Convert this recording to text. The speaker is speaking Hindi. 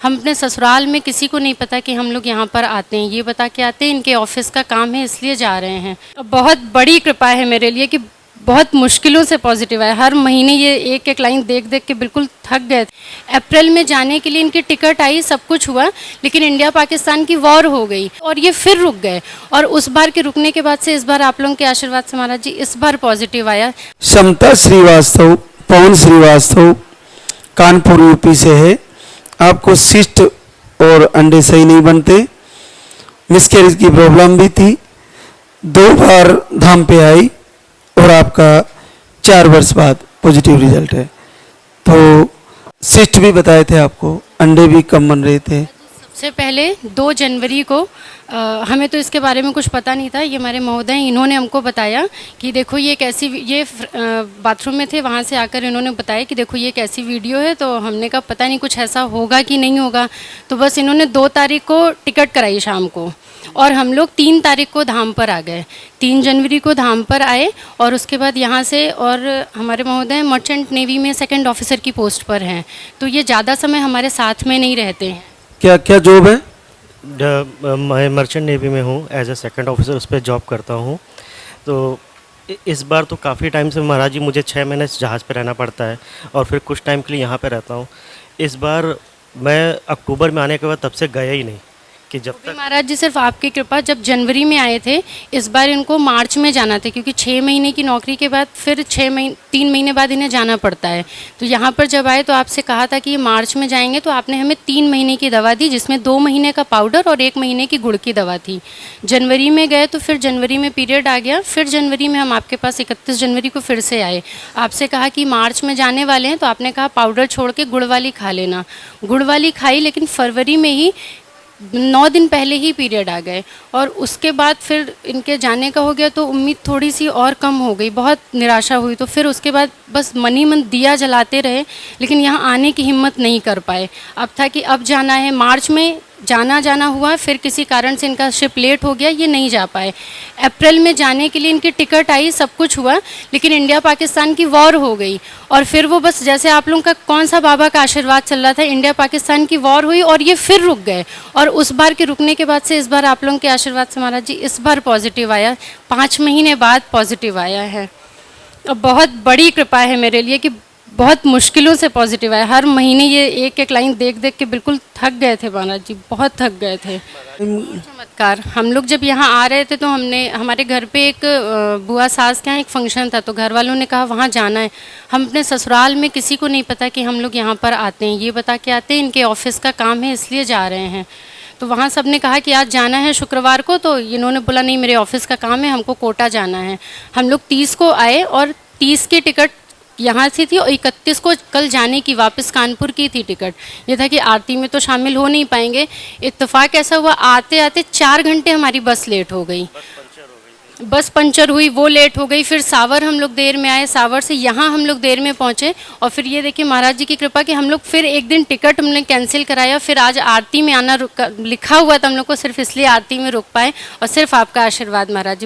हम अपने ससुराल में किसी को नहीं पता कि हम लोग यहाँ पर आते हैं, ये बता के आते हैं इनके ऑफिस का काम है इसलिए जा रहे हैं। बहुत बड़ी कृपा है मेरे लिए कि बहुत मुश्किलों से पॉजिटिव आया। हर महीने ये एक एक लाइन देख देख के बिल्कुल थक गए थे। अप्रैल में जाने के लिए इनकी टिकट आई, सब कुछ हुआ, लेकिन इंडिया पाकिस्तान की वॉर हो गई और ये फिर रुक गए। और उस बार के रुकने के बाद से इस बार आप लोगों के आशीर्वाद से महाराज जी इस बार पॉजिटिव आया। समता श्रीवास्तव, पवन श्रीवास्तव कानपुर यूपी से है। आपको सिस्ट और अंडे सही नहीं बनते, मिसकैरेज की प्रॉब्लम भी थी, 2 बार धाम पे आई और आपका 4 वर्ष बाद पॉजिटिव रिजल्ट है। तो सिस्ट भी बताए थे आपको, अंडे भी कम बन रहे थे। सबसे पहले 2 जनवरी को हमें तो इसके बारे में कुछ पता नहीं था, ये हमारे महोदय इन्होंने हमको बताया कि देखो ये एक ऐसी, ये बाथरूम में थे, वहाँ से आकर इन्होंने बताया कि देखो ये एक ऐसी वीडियो है। तो हमने कहा पता नहीं कुछ ऐसा होगा कि नहीं होगा। तो बस इन्होंने 2 तारीख को टिकट कराई शाम को और हम लोग 3 तारीख को धाम पर आ गए। 3 जनवरी को धाम पर आए और उसके बाद यहाँ से, और हमारे महोदय मर्चेंट नेवी में 2nd ऑफिसर की पोस्ट पर हैं, तो ये ज़्यादा समय हमारे साथ में नहीं रहते हैं। क्या क्या जॉब है? मैं मर्चेंट नेवी में हूँ, एज ए 2nd ऑफिसर उस पर जॉब करता हूँ। तो इस बार तो काफ़ी टाइम से महाराज जी मुझे 6 महीने जहाज़ पे रहना पड़ता है और फिर कुछ टाइम के लिए यहाँ पे रहता हूँ। इस बार मैं अक्टूबर में आने के बाद तब से गया ही नहीं कि जब तक। महाराज जी सिर्फ आपकी कृपा, जब जनवरी में आए थे इस बार इनको मार्च में जाना था, क्योंकि 6 महीने की नौकरी के बाद फिर 3 महीने बाद इन्हें जाना पड़ता है। तो यहाँ पर जब आए तो आपसे कहा था कि ये मार्च में जाएंगे, तो आपने हमें 3 महीने की दवा दी, जिसमें 2 महीने का पाउडर और 1 महीने की गुड़ की दवा थी। जनवरी में गए तो फिर जनवरी में पीरियड आ गया, फिर जनवरी में हम आपके पास 31 जनवरी को फिर से आए। आपसे कहा कि मार्च में जाने वाले हैं, तो आपने कहा पाउडर छोड़ के गुड़ वाली खा लेना। गुड़ वाली खाई, लेकिन फरवरी में ही 9 दिन पहले ही पीरियड आ गए और उसके बाद फिर इनके जाने का हो गया। तो उम्मीद थोड़ी सी और कम हो गई, बहुत निराशा हुई। तो फिर उसके बाद बस मन ही मन दिया जलाते रहे, लेकिन यहाँ आने की हिम्मत नहीं कर पाए। अब था कि अब जाना है, मार्च में जाना हुआ, फिर किसी कारण से इनका शिप लेट हो गया, ये नहीं जा पाए। अप्रैल में जाने के लिए इनकी टिकट आई, सब कुछ हुआ, लेकिन इंडिया पाकिस्तान की वॉर हो गई और फिर वो बस जैसे आप लोगों का कौन सा बाबा का आशीर्वाद चल रहा था, इंडिया पाकिस्तान की वॉर हुई और ये फिर रुक गए। और उस बार के रुकने के बाद से इस बार आप लोगों के आशीर्वाद से महाराज जी इस बार पॉजिटिव आया, 5 महीने बाद पॉजिटिव आया है। और बहुत बड़ी कृपा है मेरे लिए कि बहुत मुश्किलों से पॉजिटिव आया। हर महीने ये एक एक लाइन देख देख के बिल्कुल थक गए थे महाराज जी, बहुत थक गए थे। चमत्कार, हम लोग जब यहाँ आ रहे थे तो हमारे घर पे एक बुआ सास के यहाँ एक फंक्शन था, तो घर वालों ने कहा वहाँ जाना है। हम अपने ससुराल में किसी को नहीं पता कि हम लोग यहाँ पर आते हैं, ये बता के आते हैं इनके ऑफिस का काम है इसलिए जा रहे हैं। तो वहाँ सब ने कहा कि आज जाना है शुक्रवार को, तो इन्होंने बोला नहीं मेरे ऑफिस का काम है, हमको कोटा जाना है। हम लोग 30 को आए और 30 की टिकट यहाँ से थी और 31 को कल जाने की वापस कानपुर की थी टिकट। ये था कि आरती में तो शामिल हो नहीं पाएंगे। इत्तेफाक ऐसा हुआ, आते आते 4 घंटे हमारी बस लेट हो गई, बस पंचर हुई, वो लेट हो गई। फिर सावर हम लोग देर में आए, सावर से यहाँ हम लोग देर में पहुँचे। और फिर ये देखिए महाराज जी की कृपा कि हम लोग फिर एक दिन टिकट हमने कैंसिल कराया, फिर आज आरती में आना लिखा हुआ था हम लोग को, सिर्फ इसलिए आरती में रुक पाए और सिर्फ आपका आशीर्वाद महाराज जी।